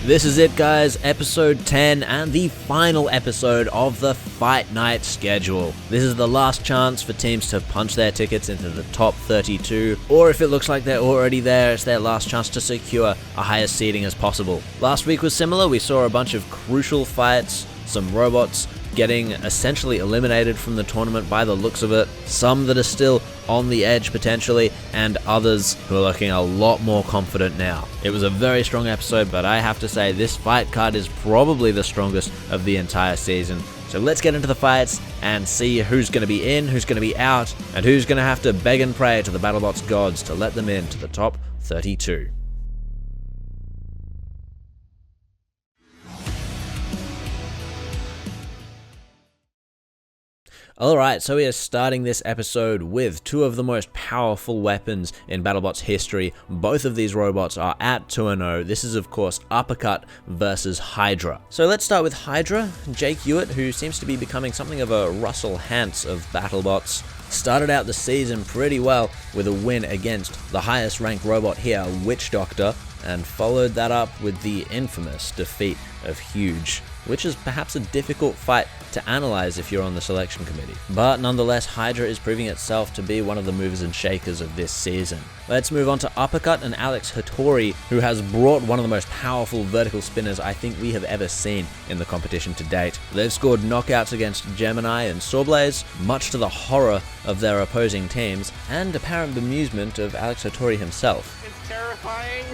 This is it, guys, episode 10 and the final episode of the Fight Night schedule. This is the last chance for teams to punch their tickets into the top 32, or if it looks like they're already there, it's their last chance to secure a higher seeding as possible. Last week was similar. We saw a bunch of crucial fights, some robots getting essentially eliminated from the tournament by the looks of it, some that are still on the edge potentially, and others who are looking a lot more confident now. It was a very strong episode, but I have to say this fight card is probably the strongest of the entire season. So let's get into the fights and see who's going to be in, who's going to be out, and who's going to have to beg and pray to the Battlebots gods to let them into the top 32. Alright, so we are starting this episode with two of the most powerful weapons in Battlebots history. Both of these robots are at 2-0. This is of course Uppercut versus Hydra. So let's start with Hydra. Jake Hewitt, who seems to be becoming something of a Russell Hantz of Battlebots, started out the season pretty well with a win against the highest ranked robot here, Witch Doctor, and followed that up with the infamous defeat of Huge, which is perhaps a difficult fight to analyze if you're on the selection committee. But nonetheless, Hydra is proving itself to be one of the movers and shakers of this season. Let's move on to Uppercut and Alex Hattori, who has brought one of the most powerful vertical spinners I think we have ever seen in the competition to date. They've scored knockouts against Gemini and SawBlaze, much to the horror of their opposing teams, and apparent bemusement of Alex Hattori himself. It's terrifying.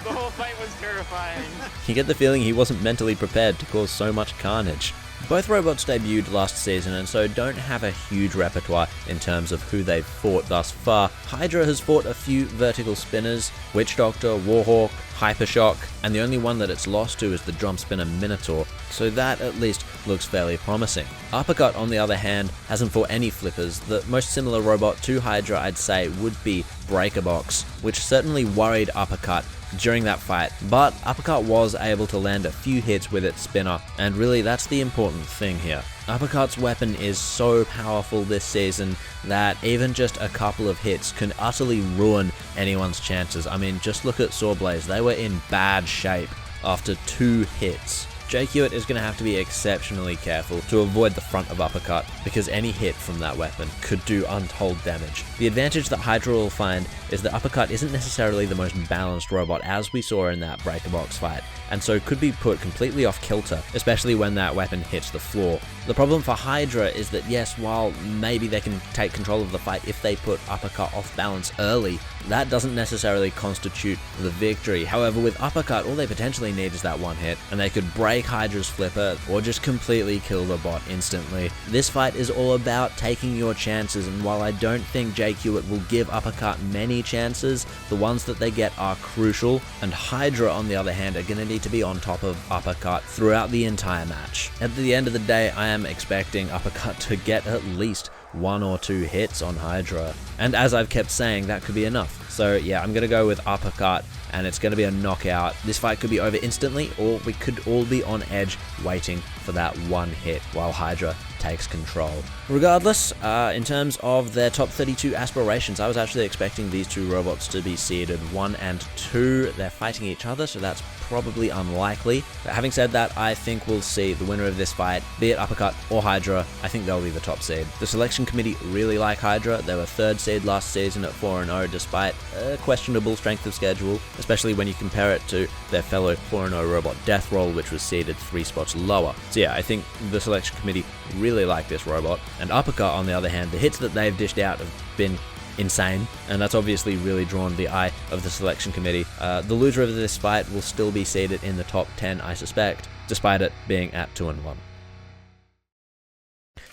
The whole fight was terrifying. You get the feeling he wasn't mentally prepared to cause so much carnage. Both robots debuted last season and so don't have a huge repertoire in terms of who they've fought thus far. Hydra has fought a few vertical spinners, Witch Doctor, Warhawk, Hypershock, and the only one that it's lost to is the drum spinner Minotaur, so that at least looks fairly promising. Uppercut, on the other hand, hasn't fought any flippers. The most similar robot to Hydra, I'd say, would be Breakerbox, which certainly worried Uppercut during that fight, but Uppercut was able to land a few hits with its spinner, and really that's the important thing here. Uppercut's weapon is so powerful this season that even just a couple of hits can utterly ruin anyone's chances. I mean, just look at SawBlaze. They were in bad shape after 2 hits. Jake Hewitt is going to have to be exceptionally careful to avoid the front of Uppercut, because any hit from that weapon could do untold damage. The advantage that Hydra will find is that Uppercut isn't necessarily the most balanced robot, as we saw in that Breakerbox fight, and so could be put completely off kilter, especially when that weapon hits the floor. The problem for Hydra is that yes, while maybe they can take control of the fight if they put Uppercut off balance early, that doesn't necessarily constitute the victory. However, with Uppercut, all they potentially need is that one hit, and they could break Hydra's flipper or just completely kill the bot instantly. This fight is all about taking your chances, and while I don't think Jake Hewitt will give Uppercut many chances, the ones that they get are crucial, and Hydra, on the other hand, are going to need to be on top of Uppercut throughout the entire match. At the end of the day, I am expecting Uppercut to get at least 1 or 2 hits on Hydra, and as I've kept saying, that could be enough. So yeah, I'm going to go with Uppercut, and it's going to be a knockout. This fight could be over instantly, or we could all be on edge waiting for that one hit while Hydra takes control. Regardless, in terms of their top 32 aspirations, I was actually expecting these two robots to be seeded 1 and 2. They're fighting each other, so that's probably unlikely. But having said that, I think we'll see the winner of this fight, be it Uppercut or Hydra. I think they'll be the top seed. The selection committee really like Hydra. They were 3rd seed last season at 4-0 despite a questionable strength of schedule, especially when you compare it to their fellow 4-0 robot Death Roll, which was seeded 3 spots lower. So yeah, I think the selection committee really like this robot. And Uppercut, on the other hand, the hits that they've dished out have been insane, and that's obviously really drawn the eye of the selection committee. The loser of this fight will still be seeded in the top 10, I suspect, despite it being at 2-1.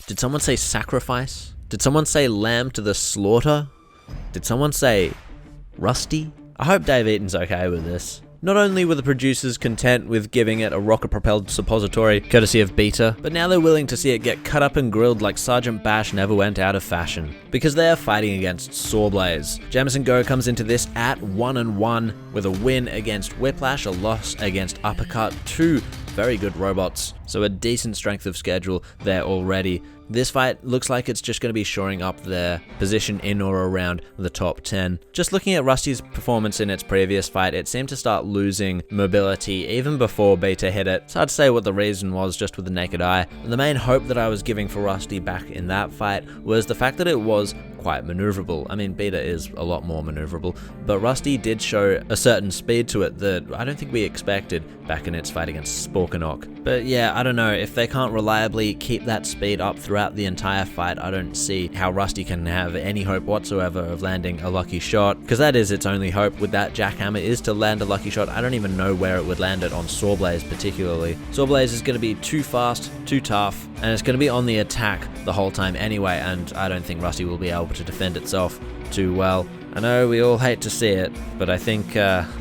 Did someone say sacrifice? Did someone say lamb to the slaughter? Did someone say rusty? I hope Dave Eaton's okay with this. Not only were the producers content with giving it a rocket-propelled suppository, courtesy of Beta, but now they're willing to see it get cut up and grilled like Sergeant Bash never went out of fashion. Because they are fighting against SawBlaze. Jamison Go comes into this at 1-1 with a win against Whiplash, a loss against Uppercut, 2 very good robots, so a decent strength of schedule there already. This fight looks like it's just going to be shoring up their position in or around the top 10. Just looking at Rusty's performance in its previous fight, it seemed to start losing mobility even before Beta hit it. It's hard to say what the reason was just with the naked eye. The main hope that I was giving for Rusty back in that fight was the fact that it was quite maneuverable. I mean, Beta is a lot more maneuverable, but Rusty did show a certain speed to it that I don't think we expected back in its fight against Sporkanok. But yeah, I don't know, if they can't reliably keep that speed up throughout the entire fight, I don't see how Rusty can have any hope whatsoever of landing a lucky shot, because that is its only hope with that jackhammer, is to land a lucky shot. I don't even know where it would land it on SawBlaze particularly. SawBlaze is going to be too fast, too tough, and it's going to be on the attack the whole time anyway, and I don't think Rusty will be able to defend itself too well. I know we all hate to see it, but I think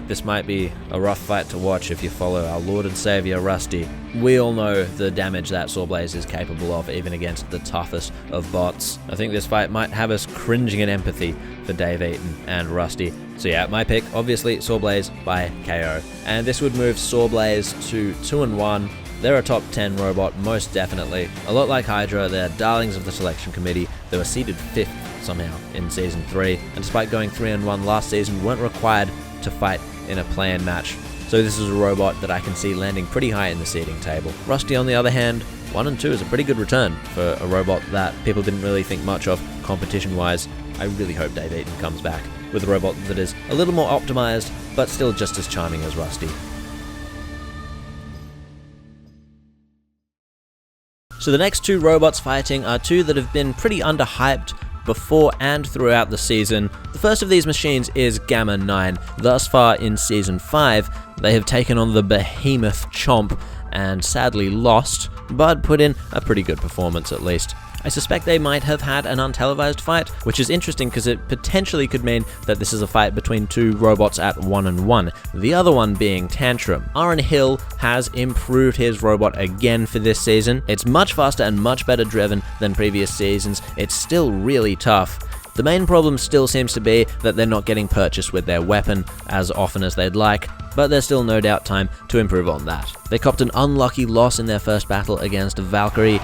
this might be a rough fight to watch if you follow our Lord and Savior Rusty. We all know the damage that SawBlaze is capable of, even against the toughest of bots. I think this fight might have us cringing in empathy for Dave Eaton and Rusty. So yeah, my pick, obviously SawBlaze by KO. And this would move SawBlaze to 2-1. They're a top 10 robot, most definitely. A lot like Hydra, they're darlings of the selection committee. They were seeded 5th somehow in Season 3, and despite going 3-1 last season, weren't required to fight in a play-in match. So this is a robot that I can see landing pretty high in the seeding table. Rusty, on the other hand, 1-2 is a pretty good return for a robot that people didn't really think much of competition-wise. I really hope Dave Eaton comes back with a robot that is a little more optimized, but still just as charming as Rusty. So the next two robots fighting are two that have been pretty underhyped before and throughout the season. The first of these machines is Gamma 9. Thus far in Season 5, they have taken on the behemoth Chomp and sadly lost, but put in a pretty good performance at least. I suspect they might have had an untelevised fight, which is interesting because it potentially could mean that this is a fight between two robots at 1-1, the other one being Tantrum. Aaron Hill has improved his robot again for this season. It's much faster and much better driven than previous seasons. It's still really tough. The main problem still seems to be that they're not getting purchased with their weapon as often as they'd like, but there's still no doubt time to improve on that. They copped an unlucky loss in their first battle against Valkyrie,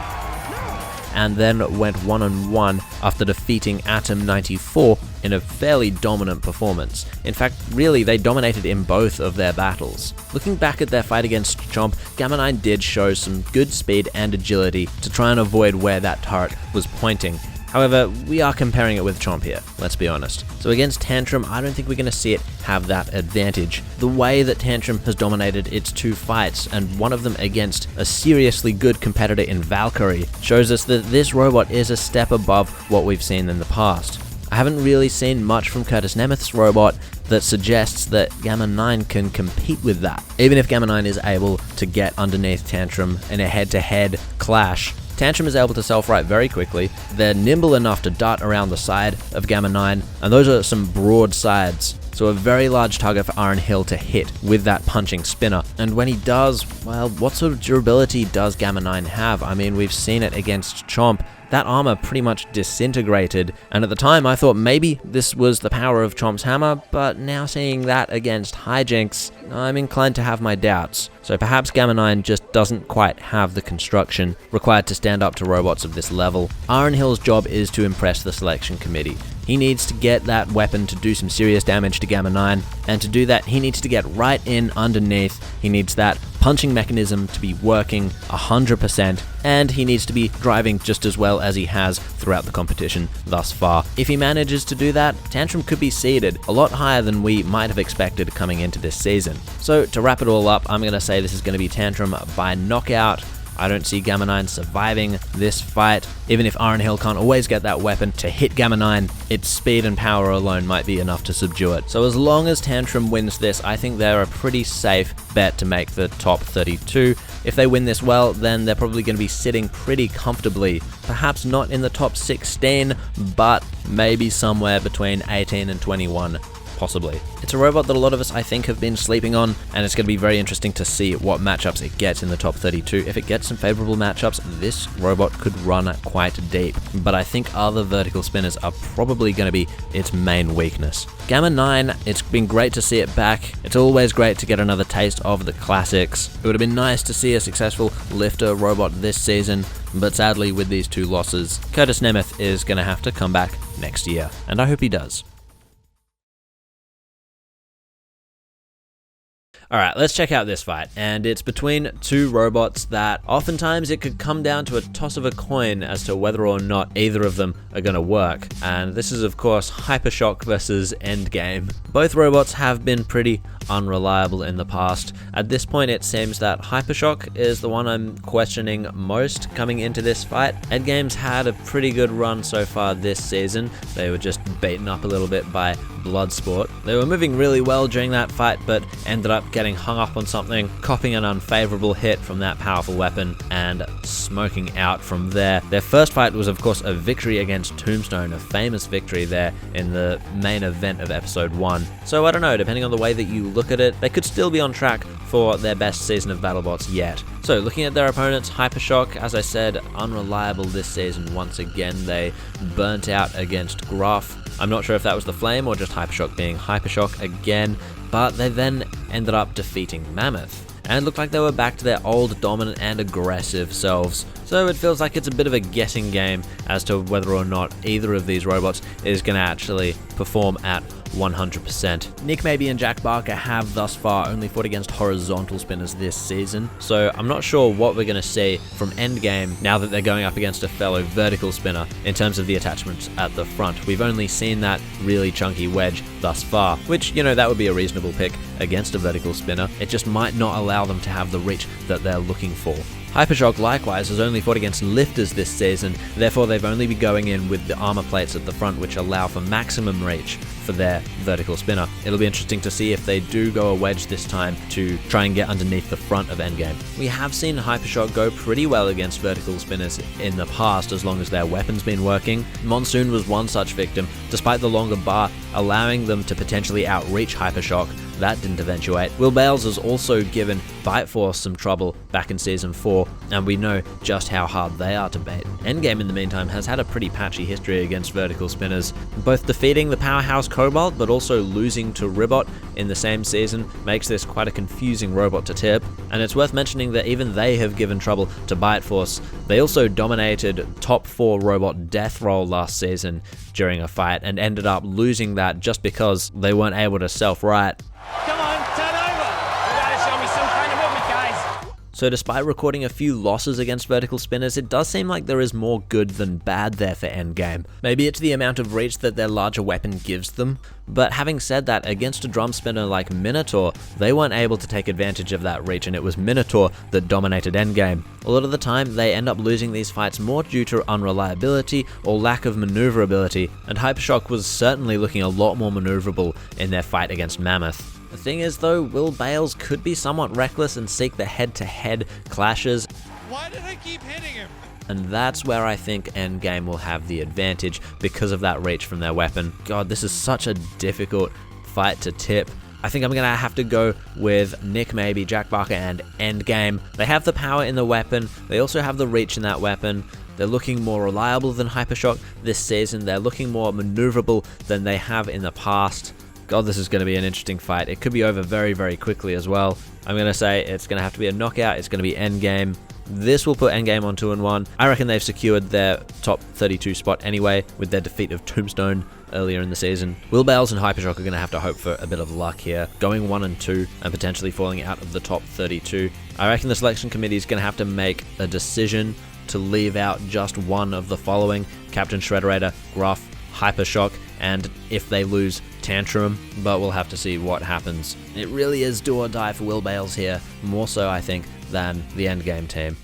and then went 1-1 after defeating Atom 94 in a fairly dominant performance. In fact, really, they dominated in both of their battles. Looking back at their fight against Chomp, Gamma 9 did show some good speed and agility to try and avoid where that turret was pointing. However, we are comparing it with Chomp here, let's be honest. So against Tantrum, I don't think we're going to see it have that advantage. The way that Tantrum has dominated its two fights, and one of them against a seriously good competitor in Valkyrie, shows us that this robot is a step above what we've seen in the past. I haven't really seen much from Curtis Nemeth's robot that suggests that Gamma 9 can compete with that. Even if Gamma 9 is able to get underneath Tantrum in a head-to-head clash, Tantrum is able to self-right very quickly. They're nimble enough to dart around the side of Gamma 9, and those are some broad sides. So a very large target for Aaron Hill to hit with that punching spinner. And when he does, well, what sort of durability does Gamma 9 have? I mean, we've seen it against Chomp. That armor pretty much disintegrated, and at the time I thought maybe this was the power of Chomp's hammer, but now seeing that against Hijinks, I'm inclined to have my doubts. So perhaps Gamma 9 just doesn't quite have the construction required to stand up to robots of this level. Aaron Hill's job is to impress the selection committee. He needs to get that weapon to do some serious damage to Gamma 9, and to do that he needs to get right in underneath. He needs that punching mechanism to be working 100%, and he needs to be driving just as well as he has throughout the competition thus far. If he manages to do that, Tantrum could be seeded a lot higher than we might have expected coming into this season. So to wrap it all up, I'm going to say this is going to be Tantrum by knockout. I don't see Gamma 9 surviving this fight. Even if Aaron Hill can't always get that weapon to hit Gamma 9, its speed and power alone might be enough to subdue it. So as long as Tantrum wins this, I think they're a pretty safe bet to make the top 32. If they win this well, then they're probably going to be sitting pretty comfortably. Perhaps not in the top 16, but maybe somewhere between 18 and 21. possibly. It's a robot that a lot of us, I think, have been sleeping on, and it's going to be very interesting to see what matchups it gets in the top 32. If it gets some favorable matchups, this robot could run quite deep, but I think other vertical spinners are probably going to be its main weakness. Gamma 9, it's been great to see it back. It's always great to get another taste of the classics. It would have been nice to see a successful lifter robot this season, but sadly with these two losses, Curtis Nemeth is going to have to come back next year, and I hope he does. Alright, let's check out this fight, and it's between two robots that oftentimes it could come down to a toss of a coin as to whether or not either of them are going to work, and this is of course Hypershock versus Endgame. Both robots have been pretty unreliable in the past. At this point it seems that Hypershock is the one I'm questioning most coming into this fight. Endgame's had a pretty good run so far this season. They were just beaten up a little bit by Bloodsport. They were moving really well during that fight, but ended up getting hung up on something, copping an unfavorable hit from that powerful weapon, and smoking out from there. Their first fight was of course a victory against Tombstone, a famous victory there in the main event of episode 1. So I don't know, depending on the way that you look at it, they could still be on track for their best season of Battlebots yet. So looking at their opponents, Hypershock, as I said, unreliable this season once again. They burnt out against Gruff. I'm not sure if that was the flame or just Hypershock being Hypershock again, but they then ended up defeating Mammoth, and looked like they were back to their old dominant and aggressive selves. So it feels like it's a bit of a guessing game as to whether or not either of these robots is going to actually perform at 100%. Nick Maybe and Jack Barker have thus far only fought against horizontal spinners this season, so I'm not sure what we're going to see from Endgame now that they're going up against a fellow vertical spinner in terms of the attachments at the front. We've only seen that really chunky wedge thus far, which, you know, that would be a reasonable pick against a vertical spinner. It just might not allow them to have the reach that they're looking for. Hypershock likewise has only fought against lifters this season, therefore they've only been going in with the armor plates at the front, which allow for maximum reach for their vertical spinner. It'll be interesting to see if they do go a wedge this time to try and get underneath the front of Endgame. We have seen Hypershock go pretty well against vertical spinners in the past as long as their weapon's been working. Monsoon was one such victim, despite the longer bar allowing them to potentially outreach Hypershock. That didn't eventuate. Will Bales has also given Bite Force some trouble back in Season 4, and we know just how hard they are to bait. Endgame, in the meantime, has had a pretty patchy history against vertical spinners. Both defeating the powerhouse Cobalt, but also losing to Ribot in the same season makes this quite a confusing robot to tip, and it's worth mentioning that even they have given trouble to Bite Force. They also dominated top 4 robot Death Roll last season during a fight, and ended up losing that just because they weren't able to self-right. Come on, turn over! You gotta show me some kind of movement, guys! So despite recording a few losses against vertical spinners, it does seem like there is more good than bad there for Endgame. Maybe it's the amount of reach that their larger weapon gives them, but having said that, against a drum spinner like Minotaur, they weren't able to take advantage of that reach, and it was Minotaur that dominated Endgame. A lot of the time, they end up losing these fights more due to unreliability or lack of maneuverability, and Hypershock was certainly looking a lot more maneuverable in their fight against Mammoth. The thing is though, Will Bales could be somewhat reckless and seek the head-to-head clashes. Why did I keep hitting him? And that's where I think Endgame will have the advantage because of that reach from their weapon. God, this is such a difficult fight to tip. I think I'm going to have to go with Nick Maybe, Jack Barker, and Endgame. They have the power in the weapon. They also have the reach in that weapon. They're looking more reliable than Hypershock this season. They're looking more maneuverable than they have in the past. God, this is going to be an interesting fight. It could be over very, very quickly as well. I'm going to say it's going to have to be a knockout. It's going to be Endgame. This will put Endgame on 2-1. I reckon they've secured their top 32 spot anyway with their defeat of Tombstone earlier in the season. Will Bales and Hypershock are going to have to hope for a bit of luck here, going 1-2 and potentially falling out of the top 32. I reckon the selection committee is going to have to make a decision to leave out just one of the following: Captain Shredderator, Gruff, Hypershock, and if they lose, Tantrum, but we'll have to see what happens. It really is do or die for Will Bales here, more so I think than the Endgame team.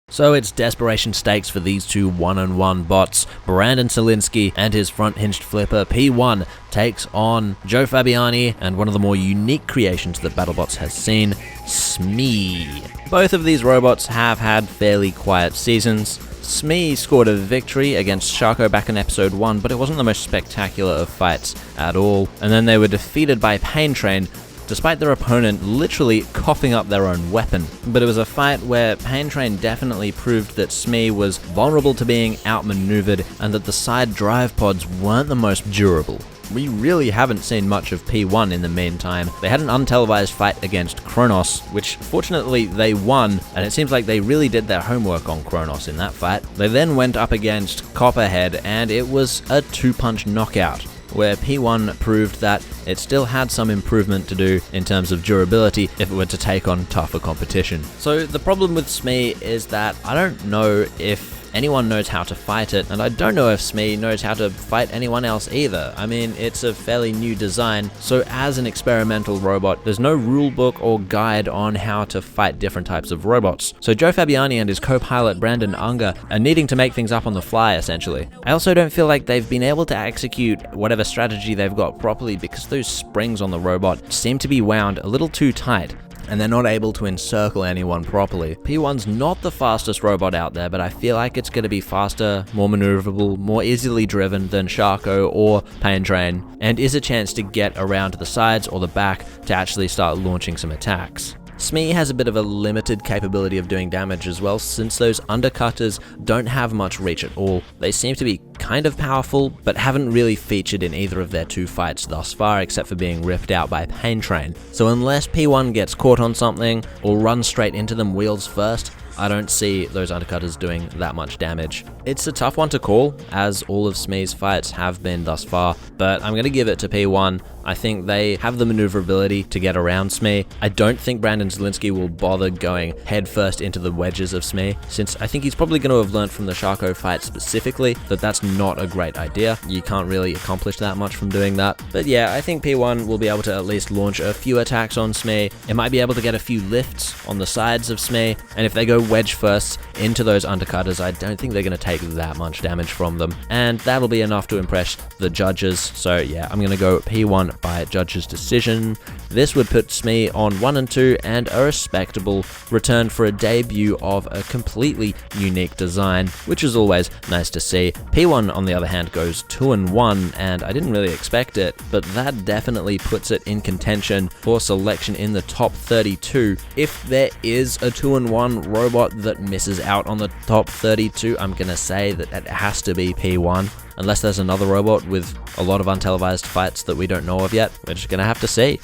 So it's desperation stakes for these two one-on-one bots. Brandon Selinsky and his front-hinged flipper P1 takes on Joe Fabiani and one of the more unique creations that Battlebots has seen, SMEEEE. Both of these robots have had fairly quiet seasons. SMEEEE scored a victory against Sharko back in episode 1, but it wasn't the most spectacular of fights at all. And then they were defeated by Pain Train, despite their opponent literally coughing up their own weapon. But it was a fight where Pain Train definitely proved that SMEEEE was vulnerable to being outmaneuvered and that the side drive pods weren't the most durable. We really haven't seen much of P1 in the meantime. They had an untelevised fight against Kronos, which fortunately they won, and it seems like they really did their homework on Kronos in that fight. They then went up against Copperhead, and it was a 2-punch knockout, where P1 proved that it still had some improvement to do in terms of durability if it were to take on tougher competition. So the problem with SMEEEE is that I don't know if anyone knows how to fight it, and I don't know if SMEEEE knows how to fight anyone else either. I mean, it's a fairly new design, so as an experimental robot, there's no rulebook or guide on how to fight different types of robots. So Joe Fabiani and his co-pilot Brandon Unger are needing to make things up on the fly, essentially. I also don't feel like they've been able to execute whatever strategy they've got properly because those springs on the robot seem to be wound a little too tight, and they're not able to encircle anyone properly. P1's not the fastest robot out there, but I feel like it's going to be faster, more maneuverable, more easily driven than Sharko or Pain Train, and is a chance to get around to the sides or the back to actually start launching some attacks. SMEEEE has a bit of a limited capability of doing damage as well, since those undercutters don't have much reach at all. They seem to be kind of powerful, but haven't really featured in either of their 2 fights thus far, except for being ripped out by Pain Train. So unless P1 gets caught on something, or runs straight into them wheels first, I don't see those undercutters doing that much damage. It's a tough one to call, as all of SMEEEE's fights have been thus far, but I'm going to give it to P1. I think they have the maneuverability to get around SMEEEE. I don't think Brandon Zielinski will bother going headfirst into the wedges of SMEEEE, since I think he's probably going to have learned from the Sharko fight specifically that that's not a great idea. You can't really accomplish that much from doing that. But yeah, I think P1 will be able to at least launch a few attacks on SMEEEE. It might be able to get a few lifts on the sides of SMEEEE, and if they go wedge first into those undercutters, I don't think they're going to take that much damage from them, and that'll be enough to impress the judges. So yeah, I'm going to go P1 by judge's decision. This would put SMEEEE on 1 and 2 and a respectable return for a debut of a completely unique design, which is always nice to see. P1 on the other hand goes 2 and 1, and I didn't really expect it, but that definitely puts it in contention for selection in the top 32. If there is a 2 and 1 robot that misses out on the top 32, I'm gonna say that it has to be P1. Unless there's another robot with a lot of untelevised fights that we don't know of yet, we're just gonna have to see.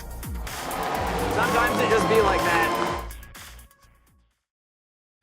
Sometimes it just be like that.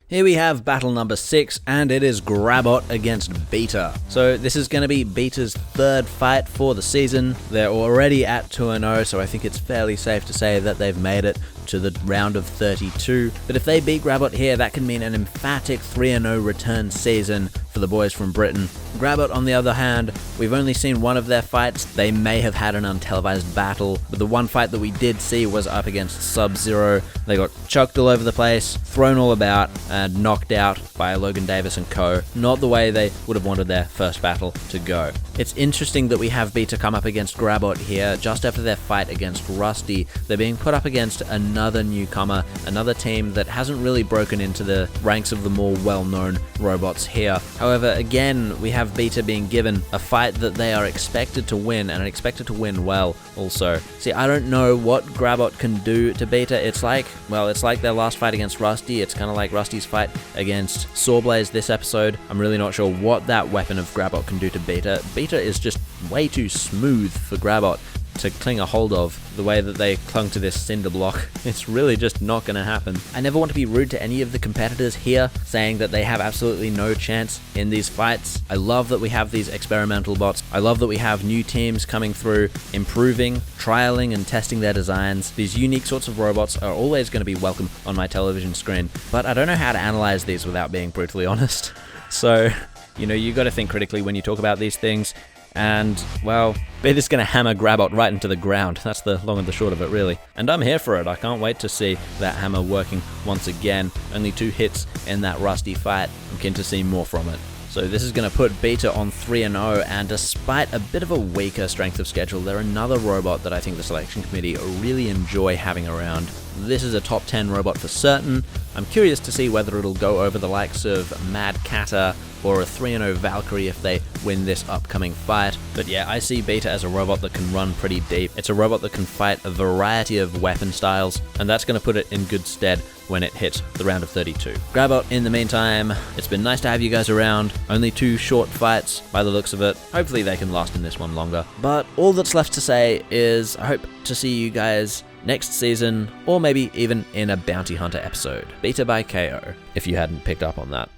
Here we have battle number 6, and it is Grabot against Beta. So this is going to be Beta's 3rd fight for the season. They're already at 2-0, so I think it's fairly safe to say that they've made it to the round of 32. But if they beat Grabot here, that can mean an emphatic 3-0 return season for the boys from Britain. Grabot, on the other hand, we've only seen one of their fights. They may have had an untelevised battle, but the one fight that we did see was up against Sub-Zero. They got chucked all over the place, thrown all about, and knocked out by Logan Davis and co. Not the way they would have wanted their first battle to go. It's interesting that we have Beta come up against Grabot here just after their fight against Rusty. They're being put up against another newcomer, another team that hasn't really broken into the ranks of the more well-known robots here. However, again, we have Beta being given a fight that they are expected to win, and expected to win well also. See, I don't know what Grabot can do to Beta. It's like their last fight against Rusty. It's kind of like Rusty's fight against SawBlaze this episode. I'm really not sure what that weapon of Grabot can do to Beta. Beta is just way too smooth for Grabot to cling a hold of. The way that they clung to this cinder block, it's really just not going to happen. I never want to be rude to any of the competitors here, saying that they have absolutely no chance in these fights. I love that we have these experimental bots. I love that we have new teams coming through, improving, trialing and testing their designs. These unique sorts of robots are always going to be welcome on my television screen, but I don't know how to analyze these without being brutally honest. So, you got to think critically when you talk about these things. And, well, Beta's going to hammer Grabot right into the ground. That's the long and the short of it, really. And I'm here for it. I can't wait to see that hammer working once again. Only 2 hits in that Rusty fight. I'm keen to see more from it. So this is going to put Beta on 3-0, and despite a bit of a weaker strength of schedule, they're another robot that I think the selection committee really enjoy having around. This is a top 10 robot for certain. I'm curious to see whether it'll go over the likes of Mad Kata or a 3-0 Valkyrie if they win this upcoming fight. But yeah, I see Beta as a robot that can run pretty deep. It's a robot that can fight a variety of weapon styles, and that's going to put it in good stead when it hits the round of 32. Grabot, in the meantime, it's been nice to have you guys around. Only 2 short fights by the looks of it. Hopefully they can last in this one longer. But all that's left to say is I hope to see you guys next season, or maybe even in a Bounty Hunter episode. Beta by KO, if you hadn't picked up on that.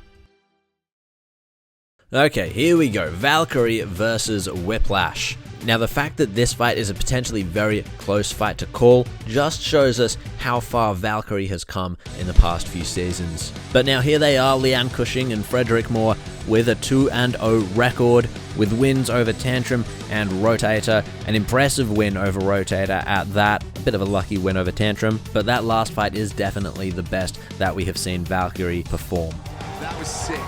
Okay, here we go. Valkyrie versus Whiplash. Now, the fact that this fight is a potentially very close fight to call just shows us how far Valkyrie has come in the past few seasons. But now here they are, Leanne Cushing and Frederick Moore, with a 2-0 record, with wins over Tantrum and Rotator. An impressive win over Rotator at that. A bit of a lucky win over Tantrum, but that last fight is definitely the best that we have seen Valkyrie perform. That was sick.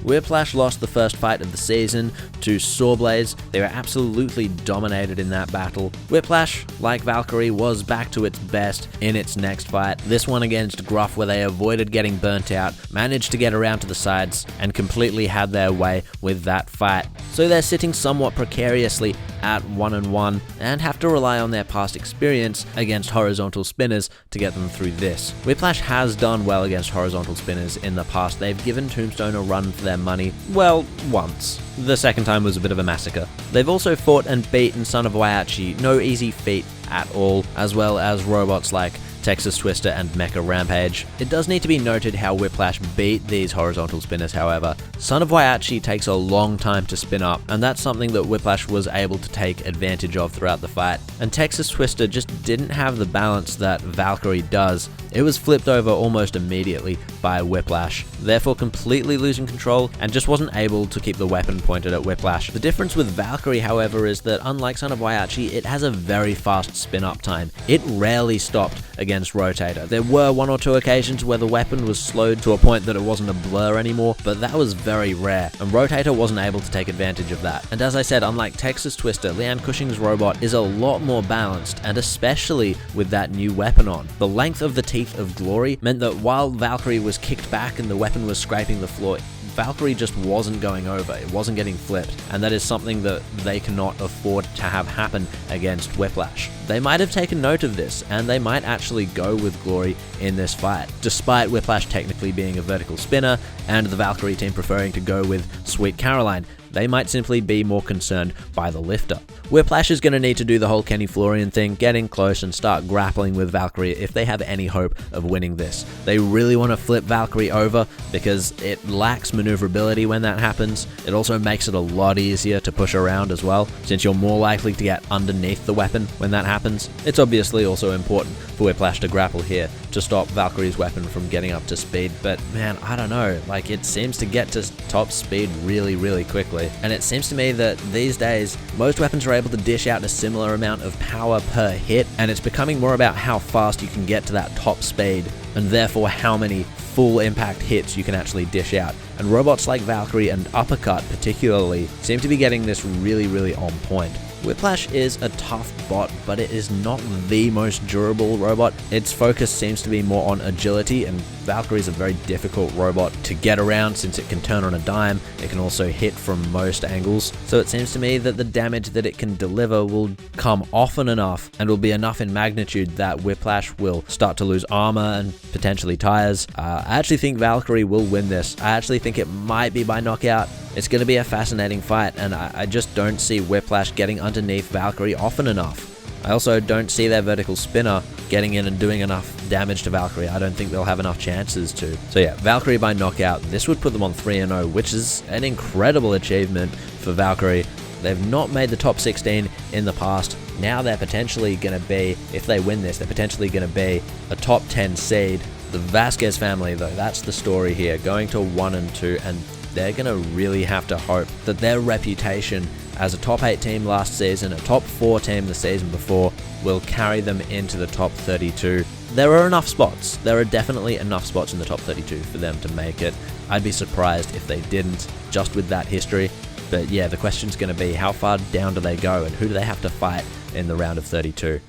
Whiplash lost the first fight of the season to SawBlaze. They were absolutely dominated in that battle. Whiplash, like Valkyrie, was back to its best in its next fight. This one against Gruff, where they avoided getting burnt out, managed to get around to the sides, and completely had their way with that fight. So they're sitting somewhat precariously at 1-1 and have to rely on their past experience against horizontal spinners to get them through this. Whiplash has done well against horizontal spinners in the past. They've given Tombstone a run for their money, well, once. The second time was a bit of a massacre. They've also fought and beaten Son of Waiachi, no easy feat at all, as well as robots like Texas Twister and Mecha Rampage. It does need to be noted how Whiplash beat these horizontal spinners, however. Son of Waiachi takes a long time to spin up, and that's something that Whiplash was able to take advantage of throughout the fight. And Texas Twister just didn't have the balance that Valkyrie does. It was flipped over almost immediately by Whiplash, therefore completely losing control and just wasn't able to keep the weapon pointed at Whiplash. The difference with Valkyrie, however, is that unlike Son of Waiachi, it has a very fast spin-up time. It rarely stopped against Rotator. There were 1 or 2 occasions where the weapon was slowed to a point that it wasn't a blur anymore, but that was very rare, and Rotator wasn't able to take advantage of that. And as I said, unlike Texas Twister, Leanne Cushing's robot is a lot more balanced, and especially with that new weapon on. The length of the Teeth of Glory meant that while Valkyrie was kicked back and the weapon was scraping the floor, Valkyrie just wasn't going over, it wasn't getting flipped, and that is something that they cannot afford to have happen against Whiplash. They might have taken note of this, and they might actually go with Glory in this fight, despite Whiplash technically being a vertical spinner, and the Valkyrie team preferring to go with Sweet Caroline. They might simply be more concerned by the lifter. Whiplash is going to need to do the whole Kenny Florian thing, get in close and start grappling with Valkyrie if they have any hope of winning this. They really want to flip Valkyrie over because it lacks maneuverability when that happens. It also makes it a lot easier to push around as well, since you're more likely to get underneath the weapon when that happens. It's obviously also important for Whiplash to grapple here to stop Valkyrie's weapon from getting up to speed, but man, I don't know, like it seems to get to top speed really quickly. And it seems to me that these days, most weapons are able to dish out a similar amount of power per hit, and it's becoming more about how fast you can get to that top speed, and therefore how many full impact hits you can actually dish out. And robots like Valkyrie and Uppercut particularly seem to be getting this really on point. Whiplash is a tough bot, but it is not the most durable robot. Its focus seems to be more on agility, and Valkyrie is a very difficult robot to get around since it can turn on a dime. It can also hit from most angles, so it seems to me that the damage that it can deliver will come often enough and will be enough in magnitude that Whiplash will start to lose armor and potentially tires. I actually think Valkyrie will win this. I actually think it might be by knockout. It's going to be a fascinating fight, and I just don't see Whiplash getting underneath Valkyrie often enough. I also don't see their vertical spinner getting in and doing enough damage to Valkyrie. I don't think they'll have enough chances to. So yeah, Valkyrie by knockout. This would put them on 3-0, which is an incredible achievement for Valkyrie. They've not made the top 16 in the past. Now they're potentially going to be, if they win this, they're potentially going to be a top 10 seed. The Vasquez family, though, that's the story here, going to 1-2, and they're going to really have to hope that their reputation as a top 8 team last season, a top 4 team the season before, will carry them into the top 32. There are enough spots. There are definitely enough spots in the top 32 for them to make it. I'd be surprised if they didn't, just with that history. But yeah, the question's going to be how far down do they go and who do they have to fight in the round of 32?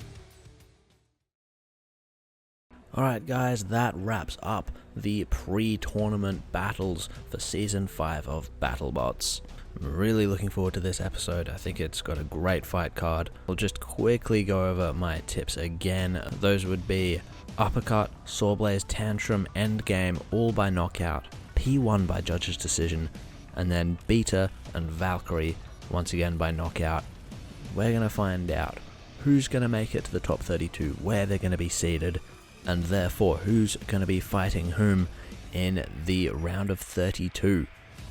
Alright guys, that wraps up the pre-tournament battles for Season 5 of Battlebots. I'm really looking forward to this episode. I think it's got a great fight card. I'll just quickly go over my tips again. Those would be Uppercut, SawBlaze, Tantrum, Endgame, all by knockout, P1 by judge's decision, and then Beta and Valkyrie, once again by knockout. We're going to find out who's going to make it to the top 32, where they're going to be seeded, and therefore who's going to be fighting whom in the round of 32.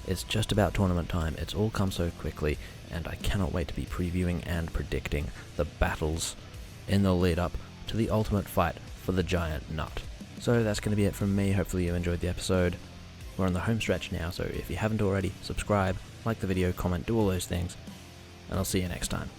It's just about tournament time. It's all come so quickly, and I cannot wait to be previewing and predicting the battles in the lead up to the ultimate fight for the giant nut. So that's going to be it from me. Hopefully you enjoyed the episode. We're on the home stretch now, so if you haven't already, subscribe, like the video, comment, do all those things, and I'll see you next time.